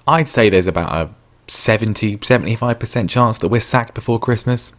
I'd say there's about a 70-75% chance that we're sacked before Christmas.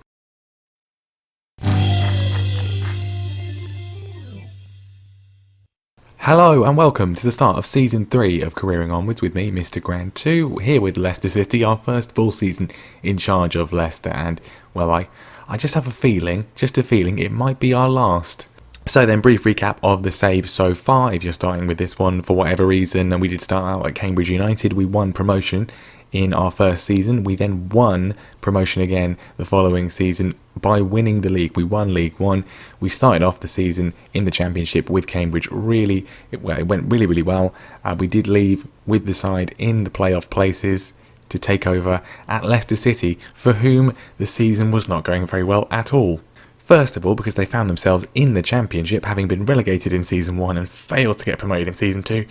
Hello and welcome to the start of Season 3 of Careering Onwards with me, Mr. Grand 2, here with Leicester City, our first full season in charge of Leicester, and, well, I just have a feeling it might be our last. So then, brief recap of the saves so far. If you're starting with this one for whatever reason, and we did start out at Cambridge United, we won promotion in our first season. We then won promotion again the following season by winning the league. We won League One. We started off the season in the Championship with Cambridge. It went really well. We did leave with the side in the playoff places to take over at Leicester City, for whom the season was not going very well at all. First of all, because they found themselves in the Championship, having been relegated in Season 1 and failed to get promoted in Season 2.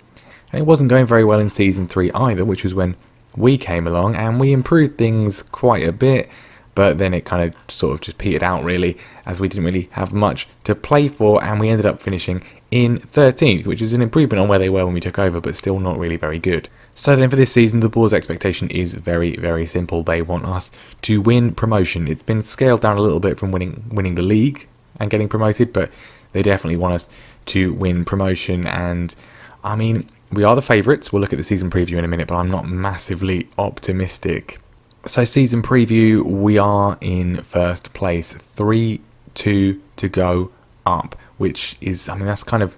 And it wasn't going very well in Season 3 either, which was when we came along and we improved things quite a bit, but then it kind of sort of just petered out really, as we didn't really have much to play for, and we ended up finishing in 13th, which is an improvement on where they were when we took over, but still not really very good. So then for this season, the board's expectation is very, very simple. They want us to win promotion. It's been scaled down a little bit from winning the league and getting promoted, but they definitely want us to win promotion. And I mean, we are the favourites. We'll look at the season preview in a minute, but I'm not massively optimistic. So season preview, we are in first place, 3-2 to go up, which is, I mean, that's kind of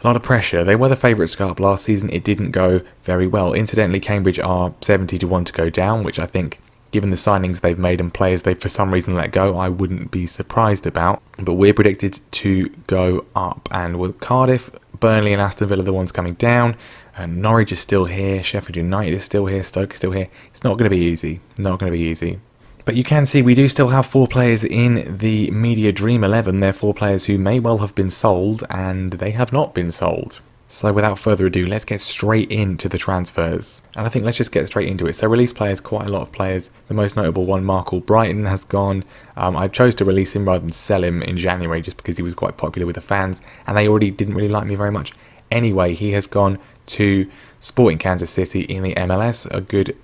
a lot of pressure. They were the favourites to go up last season. It didn't go very well. Incidentally, Cambridge are 70-1 to go down, which I think, given the signings they've made and players they've for some reason let go, I wouldn't be surprised about. But we're predicted to go up, and with Cardiff, Burnley and Aston Villa the ones coming down, and Norwich is still here, Sheffield United is still here, Stoke is still here. It's not going to be easy. But you can see we do still have 4 players in the Media Dream 11. They're 4 players who may well have been sold, and they have not been sold. So without further ado, let's get straight into the transfers. And I think let's just get straight into it. So release players, quite a lot of players. The most notable one, Mark Albrighton, has gone. I chose to release him rather than sell him in January just because he was quite popular with the fans, and they already didn't really like me very much. Anyway, he has gone to Sporting Kansas City in the MLS, a good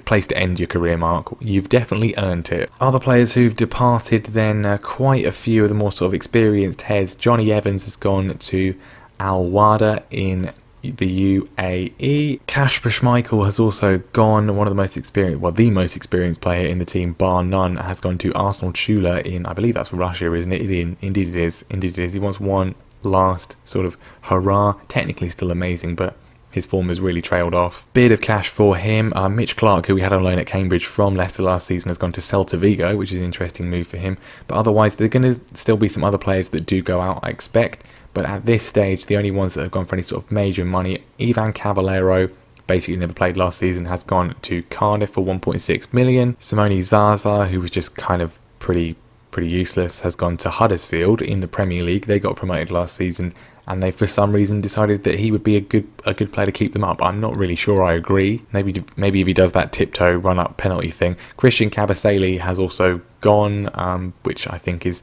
place to end your career, Mark. You've definitely earned it. Other players who've departed then, quite a few of the more sort of experienced heads. Johnny Evans has gone to Al Wada in the UAE. Kasper Schmeichel has also gone. One of the most experienced, well, the most experienced player in the team, bar none, has gone to Arsenal Chula in, I believe that's Russia, isn't it? Indeed it is. He wants one last sort of hurrah. Technically still amazing, but his form has really trailed off. Bit of cash for him. Mitch Clark, who we had on loan at Cambridge from Leicester last season, has gone to Celta Vigo, which is an interesting move for him. But otherwise, there are going to still be some other players that do go out, I expect. But at this stage, the only ones that have gone for any sort of major money, Ivan Cavallero, basically never played last season, has gone to Cardiff for 1.6 million. Simone Zaza, who was just kind of pretty useless, has gone to Huddersfield in the Premier League. They got promoted last season, and they for some reason decided that he would be a good player to keep them up. I'm not really sure I agree. Maybe if he does that tiptoe run up penalty thing. Christian Kabasele has also gone, which I think is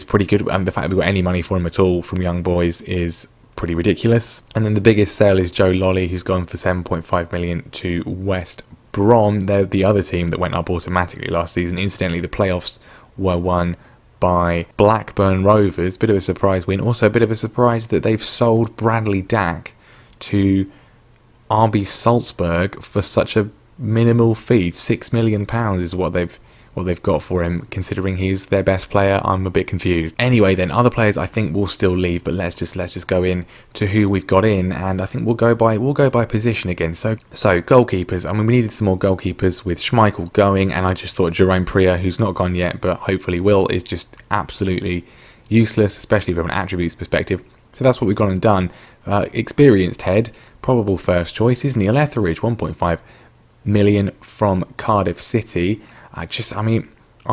pretty good, and the fact that we got any money for him at all from young boys is pretty ridiculous. And then the biggest sale is Joe Lolly, who's gone for 7.5 million to West Brom. They're the other team that went up automatically last season. Incidentally, the playoffs were won by Blackburn Rovers. Bit of a surprise win. Also a bit of a surprise that they've sold Bradley Dack to RB Salzburg for such a minimal fee. £6 million is what they've got for him, considering he's their best player. I'm a bit confused. Anyway, then other players I think will still leave, but let's just go in to who we've got in, and I think we'll go by position again. So goalkeepers. I mean, we needed some more goalkeepers with Schmeichel going, and I just thought Jerome Priya, who's not gone yet but hopefully will, is just absolutely useless, especially from an attributes perspective. So that's what we've gone and done. Experienced head, probable first choice is Neil Etheridge, 1.5 million from Cardiff City. I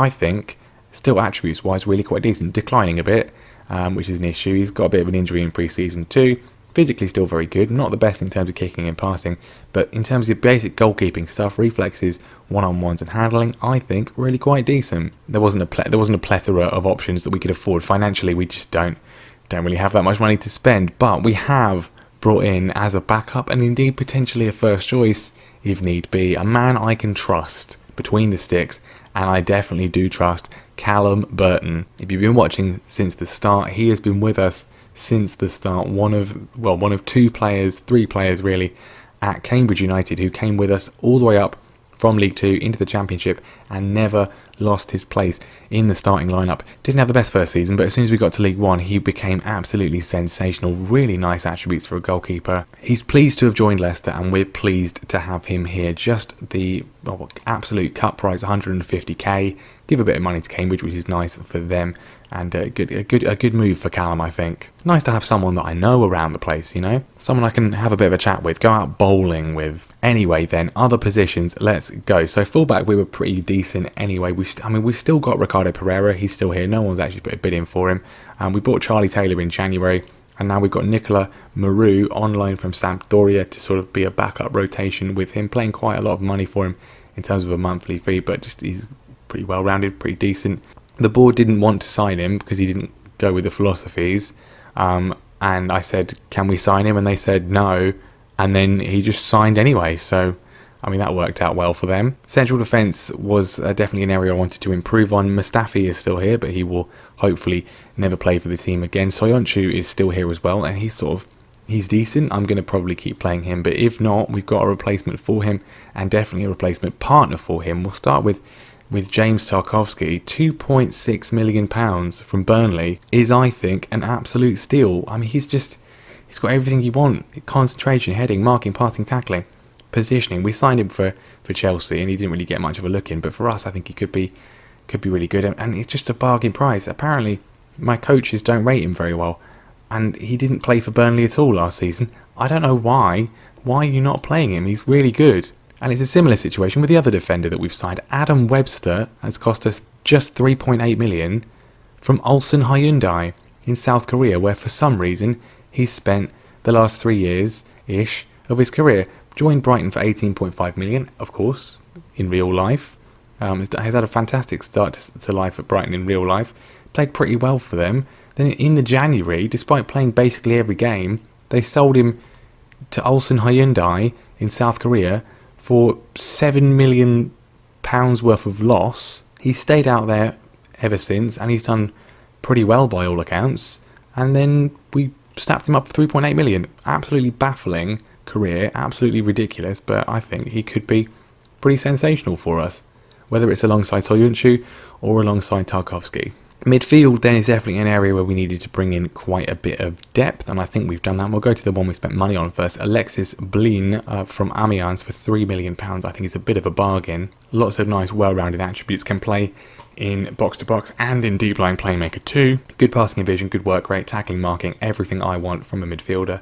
think still attributes wise really quite decent, declining a bit, which is an issue. He's got a bit of an injury in pre-season too. Physically still very good, not the best in terms of kicking and passing, but in terms of basic goalkeeping stuff, reflexes, one-on-ones and handling, I think really quite decent. There wasn't a plethora of options that we could afford financially. We just don't really have that much money to spend, but we have brought in as a backup and indeed potentially a first choice if need be. A man I can trust between the sticks, and I definitely do trust Callum Burton. If you've been watching since the start, he has been with us since the start. One of three players really at Cambridge United who came with us all the way up from League Two into the Championship and never lost his place in the starting lineup. Didn't have the best first season, but as soon as we got to League One, he became absolutely sensational. Really nice attributes for a goalkeeper. He's pleased to have joined Leicester, and we're pleased to have him here. Just the absolute cut price, 150k. Give a bit of money to Cambridge, which is nice for them, and a good move for Callum, I think. Nice to have someone that I know around the place, you know, someone I can have a bit of a chat with, go out bowling with. Anyway, then other positions, let's go. So fullback, we were pretty decent anyway. We've still got Ricardo Pereira. He's still here. No one's actually put a bid in for him. We bought Charlie Taylor in January, and now we've got Nicola Maru on loan from Sampdoria to sort of be a backup rotation with him, playing quite a lot of money for him in terms of a monthly fee, but just he's pretty well rounded, pretty decent. The board didn't want to sign him because he didn't go with the philosophies, and I said, can we sign him? And they said no, and then he just signed anyway. So I mean, that worked out well for them. Central defence was definitely an area I wanted to improve on. Mustafi is still here, but he will hopefully never play for the team again. Soyuncu is still here as well, and he's decent. I'm going to probably keep playing him, but if not, we've got a replacement for him, and definitely a replacement partner for him. We'll start with James Tarkowski. £2.6 million from Burnley is, I think, an absolute steal. I mean, he's got everything you want. Concentration, heading, marking, passing, tackling, positioning. We signed him for Chelsea, and he didn't really get much of a look in, but for us, I think he could be really good, and it's just a bargain price. Apparently, my coaches don't rate him very well, and he didn't play for Burnley at all last season. I don't know why. Why are you not playing him? He's really good. And it's a similar situation with the other defender that we've signed. Adam Webster has cost us just 3.8 million from Ulsan Hyundai in South Korea, where for some reason he's spent the last 3 years-ish of his career. Joined Brighton for 18.5 million, of course, in real life. Has had a fantastic start to life at Brighton in real life. Played pretty well for them. Then in the January, despite playing basically every game, they sold him to Ulsan Hyundai in South Korea for £7 million worth of loss. He's stayed out there ever since, and he's done pretty well by all accounts. And then we snapped him up for 3.8 million. Absolutely baffling career, absolutely ridiculous, but I think he could be pretty sensational for us, whether it's alongside Soyuncu or alongside Tarkowski. Midfield then is definitely an area where we needed to bring in quite a bit of depth, and I think we've done that. We'll go to the one we spent money on first. Alexis Blin from Amiens for £3 million. I think it's a bit of a bargain. Lots of nice, well-rounded attributes. Can play in box-to-box and in deep-line playmaker too. Good passing and vision, good work rate, tackling, marking, everything I want from a midfielder.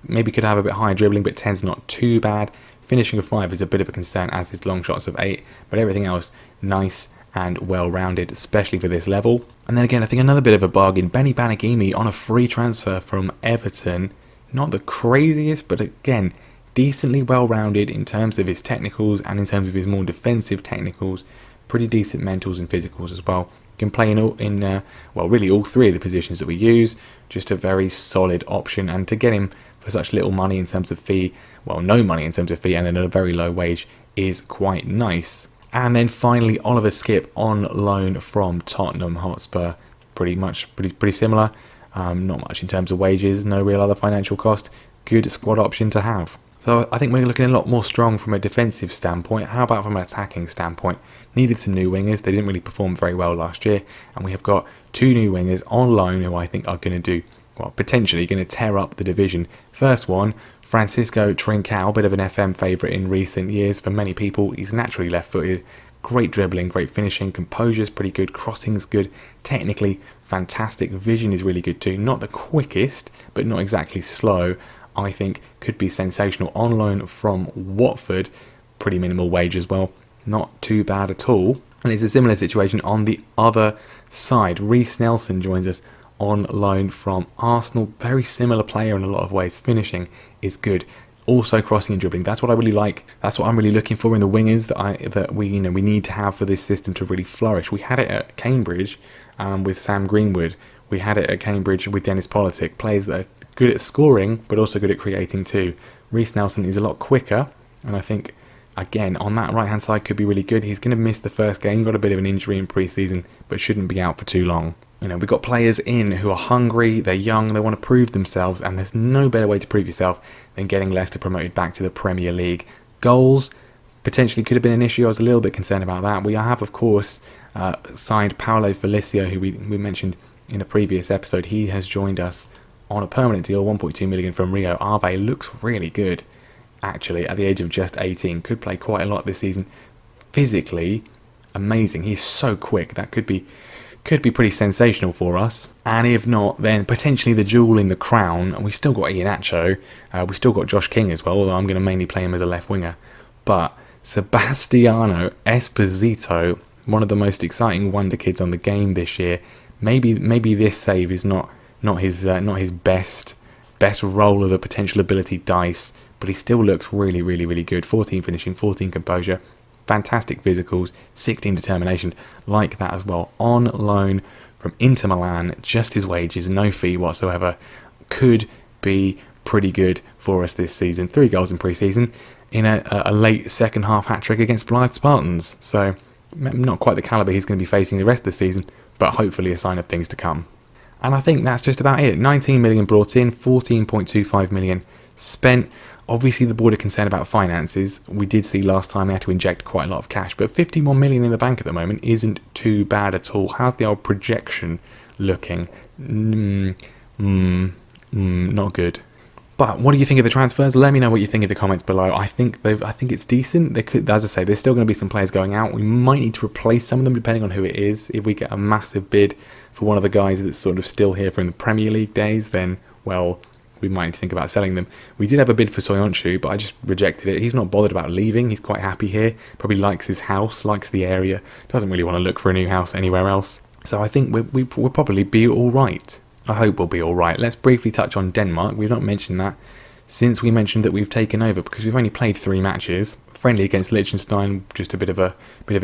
Maybe could have a bit higher dribbling, but 10's not too bad. Finishing of 5 is a bit of a concern, as is long shots of 8, but everything else nice and well-rounded, especially for this level. And then again, I think another bit of a bargain, Benny Banagimi on a free transfer from Everton. Not the craziest, but again, decently well-rounded in terms of his technicals and in terms of his more defensive technicals. Pretty decent mentals and physicals as well. Can play in really all three of the positions that we use. Just a very solid option, and to get him for such little money in terms of fee, well, no money in terms of fee, and then at a very low wage, is quite nice. And then finally, Oliver Skipp on loan from Tottenham Hotspur. Pretty similar. Not much in terms of wages, no real other financial cost. Good squad option to have. So I think we're looking a lot more strong from a defensive standpoint. How about from an attacking standpoint? Needed some new wingers. They didn't really perform very well last year. And we have got 2 new wingers on loan who I think are going to do, well, potentially going to tear up the division. First one, Francisco Trincao, bit of an FM favourite in recent years for many people. He's naturally left-footed, great dribbling, great finishing, composure's pretty good, crossing's good, technically fantastic, vision is really good too. Not the quickest, but not exactly slow. I think could be sensational. On loan from Watford, pretty minimal wage as well, not too bad at all. And it's a similar situation on the other side. Reece Nelson joins us on loan from Arsenal. Very similar player in a lot of ways. Finishing is good. Also crossing and dribbling. That's what I really like. That's what I'm really looking for in the wingers that we need to have for this system to really flourish. We had it at Cambridge with Sam Greenwood. We had it at Cambridge with Dennis Politic. Players that are good at scoring, but also good at creating too. Reece Nelson is a lot quicker, and I think, again, on that right-hand side could be really good. He's going to miss the first game, got a bit of an injury in pre-season, but shouldn't be out for too long. We've got players in who are hungry, they're young, they want to prove themselves, and there's no better way to prove yourself than getting Leicester promoted back to the Premier League. Goals potentially could have been an issue. I was a little bit concerned about that. We have, of course, signed Paulo Felicio, who we mentioned in a previous episode. He has joined us on a permanent deal, 1.2 million from Rio Ave. Looks really good, actually, at the age of just 18. Could play quite a lot this season. Physically amazing. He's so quick. That could be pretty sensational for us. And if not, then potentially the jewel in the crown. We still got Iheanacho. We still got Josh King as well, although I'm going to mainly play him as a left winger. But Sebastiano Esposito, one of the most exciting wonder kids on the game this year. Maybe this save is not his best roll of the potential ability dice, but he still looks really, really, really good. 14 finishing, 14 composure, fantastic physicals, 16 determination, like that as well. On loan from Inter Milan, just his wages, no fee whatsoever. Could be pretty good for us this season. 3 goals in pre-season in a late second half hat-trick against Blythe Spartans. So not quite the calibre he's going to be facing the rest of the season, but hopefully a sign of things to come. And I think that's just about it. 19 million brought in, 14.25 million spent. Obviously, the board are concerned about finances. We did see last time they had to inject quite a lot of cash, but 51 million in the bank at the moment isn't too bad at all. How's the old projection looking? Not good. But what do you think of the transfers? Let me know what you think in the comments below. I think it's decent. They could, as I say, there's still going to be some players going out. We might need to replace some of them depending on who it is. If we get a massive bid for one of the guys that's sort of still here from the Premier League days, then, well, we might need to think about selling them. We did have a bid for Soyuncu, but I just rejected it. He's not bothered about leaving. He's quite happy here. Probably likes his house, likes the area. Doesn't really want to look for a new house anywhere else. So I think we'll probably be all right. I hope we'll be all right. Let's briefly touch on Denmark. We've not mentioned that since we mentioned that we've taken over, because we've only played 3 matches. Friendly against Liechtenstein, just a bit of a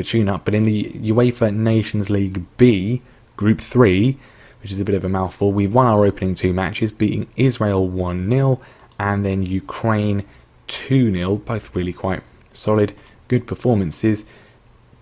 tune-up. But in the UEFA Nations League B, Group 3, which is a bit of a mouthful, we've won our opening 2 matches, beating Israel 1-0 and then Ukraine 2-0. Both really quite solid, good performances.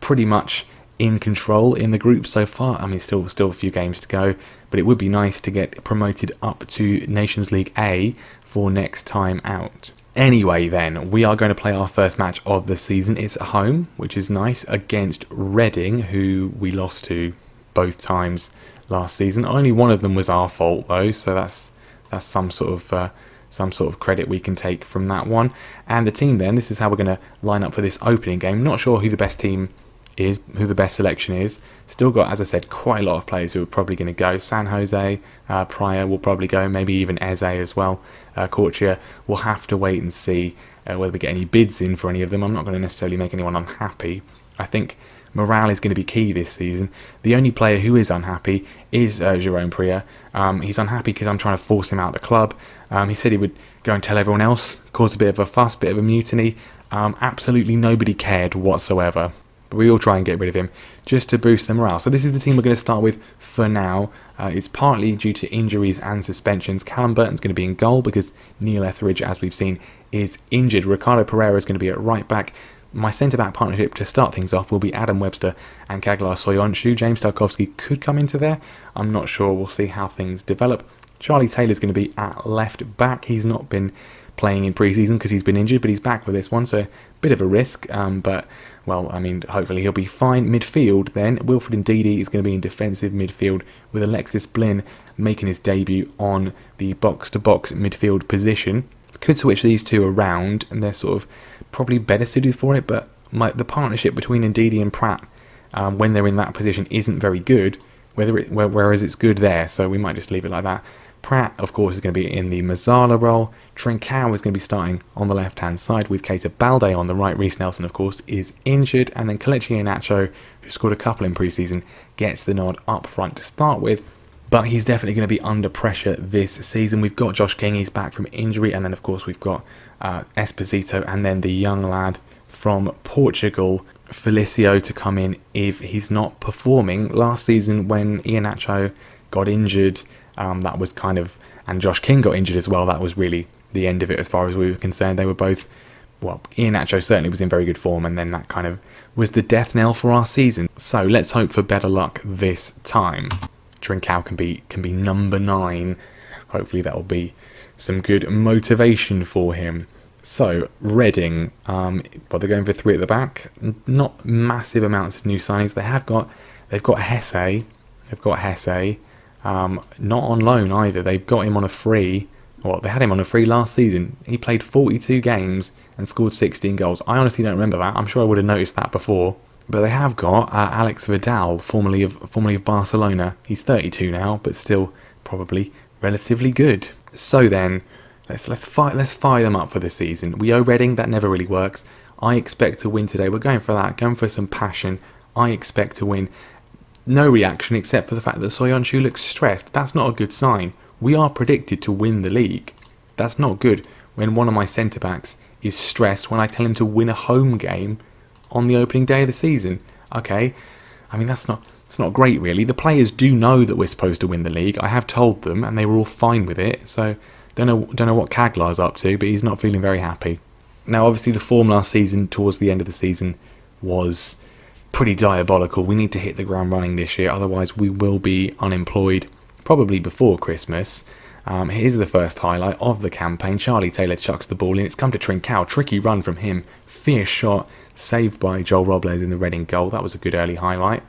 Pretty much in control in the group so far. I mean, still a few games to go, but it would be nice to get promoted up to Nations League A for next time out. Anyway then, we are going to play our first match of the season. It's at home, which is nice, against Reading, who we lost to both times last season. Only one of them was our fault though, so that's some sort of credit we can take from that one. And the team then, this is how we're going to line up for this opening game. Not sure who the best team is, who the best selection is. Still got, as I said, quite a lot of players who are probably going to go. San Jose, Pryor will probably go, maybe even Eze as well. Corchia, we'll have to wait and see whether we get any bids in for any of them. I'm not going to necessarily make anyone unhappy. I think morale is going to be key this season. The only player who is unhappy is Jerome Pryor. He's unhappy because I'm trying to force him out of the club. He said he would go and tell everyone else, cause a bit of a fuss, bit of a mutiny. Absolutely nobody cared whatsoever. But we will try and get rid of him just to boost the morale. So this is the team we're going to start with for now. It's partly due to injuries and suspensions. Callum Burton's going to be in goal because Neil Etheridge, as we've seen, is injured. Ricardo Pereira is going to be at right back. My centre-back partnership to start things off will be Adam Webster and Kaglar Soyuncu. James Tarkowski could come into there. I'm not sure. We'll see how things develop. Charlie Taylor's going to be at left back. He's not been playing in pre-season because he's been injured, but he's back for this one, so a bit of a risk. But, well, I mean, hopefully he'll be fine. Midfield, then, Wilfred Ndidi is going to be in defensive midfield with Alexis Blin making his debut on the box-to-box midfield position. Could switch these two around, and they're sort of probably better suited for it, but the partnership between Ndidi and Pratt, when they're in that position, isn't very good, whereas it's good there, so we might just leave it like that. Pratt, of course, is going to be in the Mazzala role. Trincao is going to be starting on the left-hand side with Keita Balde on the right. Reece Nelson, of course, is injured. And then Kelechi Iheanacho, who scored a couple in pre-season, gets the nod up front to start with. But he's definitely going to be under pressure this season. We've got Josh King, he's back from injury. And then, of course, we've got Esposito and then the young lad from Portugal, Felicio, to come in if he's not performing. Last season, when Iheanacho got injured, that was kind of and Josh King got injured as well. That was really the end of it as far as we were concerned. They were both, well, Iheanacho certainly was in very good form, and then that kind of was the death knell for our season. So let's hope for better luck this time. Trincao can be number 9. Hopefully that will be some good motivation for him. So Reading, well, they're going for 3 at the back. Not massive amounts of new signings. They've got Hesse. Not on loan either. They've got him on a free. Well, they had him on a free last season. He played 42 games and scored 16 goals. I honestly don't remember that. I'm sure I would have noticed that before. But they have got Alex Vidal, formerly of Barcelona. He's 32 now, but still probably relatively good. So then, let's fire them up for this season. We owe Reading, that never really works. I expect to win today. We're going for that, going for some passion. I expect to win. No reaction except for the fact that Soyuncu looks stressed. That's not a good sign. We are predicted to win the league. That's not good when one of my centre-backs is stressed when I tell him to win a home game on the opening day of the season. Okay, I mean that's not great really. The players do know that we're supposed to win the league. I have told them and they were all fine with it. So don't know what Kaglar's up to, but he's not feeling very happy. Now obviously the form last season towards the end of the season was pretty diabolical. We need to hit the ground running this year, otherwise we will be unemployed probably before Christmas. Here's the first highlight of the campaign. Charlie Taylor chucks the ball in. It's come to Trincao. Tricky run from him. Fierce shot. Saved by Joel Robles in the Reading goal. That was a good early highlight.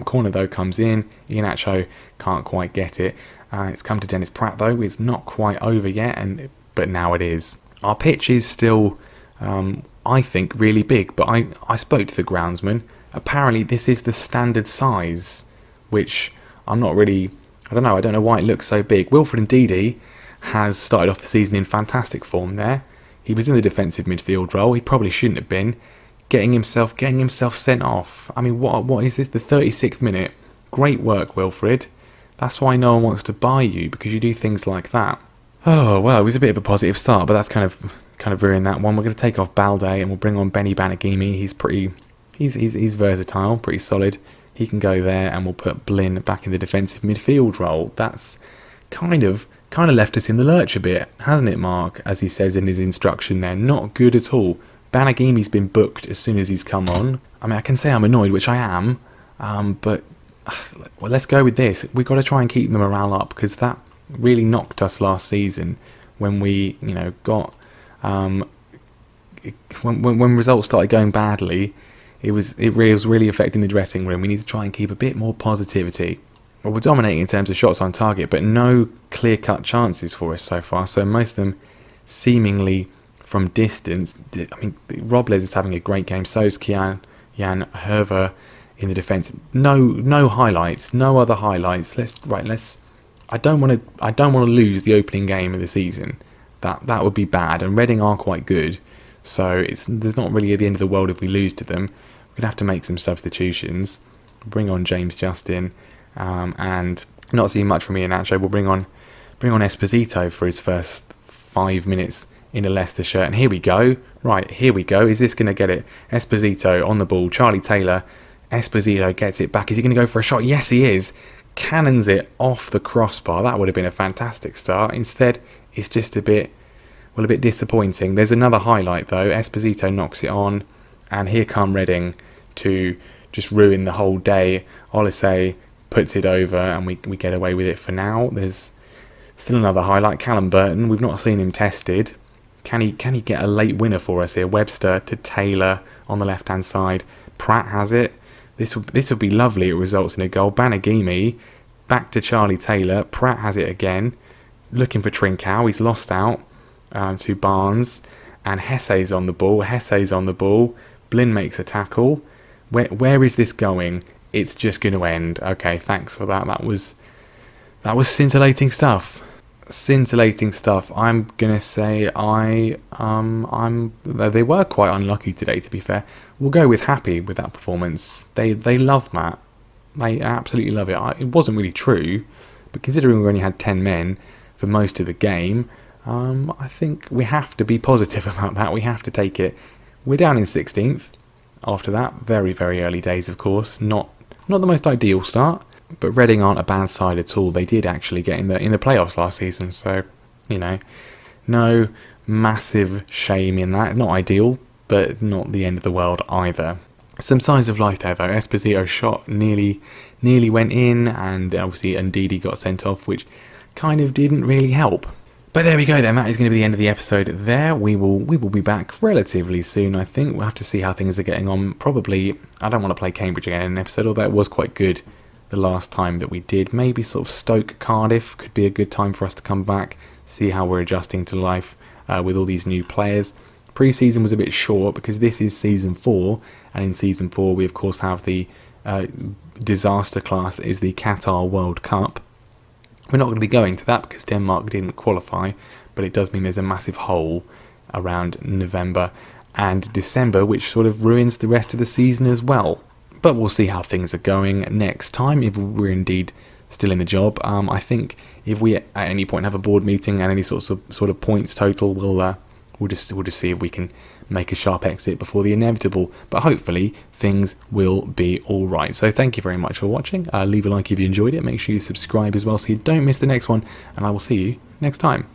Corner though comes in. Iheanacho can't quite get it. It's come to Dennis Pratt though. It's not quite over yet, but now it is. Our pitch is still, I think, really big. But I spoke to the groundsman. Apparently this is the standard size, which I'm not really... I don't know why it looks so big. Wilfred Ndidi has started off the season in fantastic form there. He was in the defensive midfield role. He probably shouldn't have been. Getting himself sent off. I mean, what is this? The 36th minute. Great work, Wilfred. That's why no one wants to buy you, because you do things like that. Oh, well, it was a bit of a positive start, but that's kind of ruined that one. We're going to take off Balde and we'll bring on Benny Banagimi. He's versatile, pretty solid. He can go there, and we'll put Blin back in the defensive midfield role. That's kind of left us in the lurch a bit, hasn't it, Mark? As he says in his instruction there, not good at all. Banagimi's been booked as soon as he's come on. I mean, I can say I'm annoyed, which I am, but well, let's go with this. We've got to try and keep the morale up, because that really knocked us last season when we, got when results started going badly. It was really affecting the dressing room. We need to try and keep a bit more positivity. Well, we're dominating in terms of shots on target, but no clear-cut chances for us so far. So most of them seemingly from distance. I mean, Robles is having a great game. So is Jan Herver in the defence. No highlights. No other highlights. I don't want to lose the opening game of the season. That would be bad. And Reading are quite good. So there's not really at the end of the world if we lose to them. We're going to have to make some substitutions. Bring on James Justin. And not seeing much from Iheanacho. We'll bring on Esposito for his first 5 minutes in a Leicester shirt. And here we go. Right, here we go. Is this going to get it? Esposito on the ball. Charlie Taylor. Esposito gets it back. Is he going to go for a shot? Yes, he is. Cannons it off the crossbar. That would have been a fantastic start. Instead, it's just a bit disappointing. There's another highlight though. Esposito knocks it on, and here come Reading to just ruin the whole day. Olise puts it over, and we get away with it for now. There's still another highlight. Callum Burton. We've not seen him tested. Can he get a late winner for us here? Webster to Taylor on the left hand side. Pratt has it. This would be lovely. It results in a goal. Banagimi back to Charlie Taylor. Pratt has it again. Looking for Trincao. He's lost out to Barnes, and Hesse's on the ball. Blin makes a tackle. Where is this going? It's just going to end. Okay, thanks for that. That was scintillating stuff. I'm gonna say they were quite unlucky today, to be fair. We'll go with happy with that performance. They love that. They absolutely love it. It wasn't really true, but considering we only had 10 men for most of the game, I think we have to be positive about that. We have to take it. We're down in 16th after that. Very, very early days, of course. Not the most ideal start, But Reading aren't a bad side at all. They did actually get in the playoffs last season, so no massive shame in that. Not ideal, but not the end of the world either. Some signs of life there though. Esposito's shot nearly went in, and obviously Ndidi got sent off, which kind of didn't really help. But there we go then, that is going to be the end of the episode there. We will be back relatively soon, I think. We'll have to see how things are getting on. Probably, I don't want to play Cambridge again in an episode, although it was quite good the last time that we did. Maybe sort of Stoke Cardiff could be a good time for us to come back, see how we're adjusting to life with all these new players. Pre-season was a bit short because this is Season 4, and in Season 4 we of course have the disaster class that is the Qatar World Cup. We're not going to be going to that because Denmark didn't qualify, but it does mean there's a massive hole around November and December, which sort of ruins the rest of the season as well. But we'll see how things are going next time, if we're indeed still in the job. I think if we at any point have a board meeting and any sort of points total, we'll just see if we can make a sharp exit before the inevitable. But hopefully things will be all right. So thank you very much for watching. Leave a like if you enjoyed it. Make sure you subscribe as well so you don't miss the next one, and I will see you next time.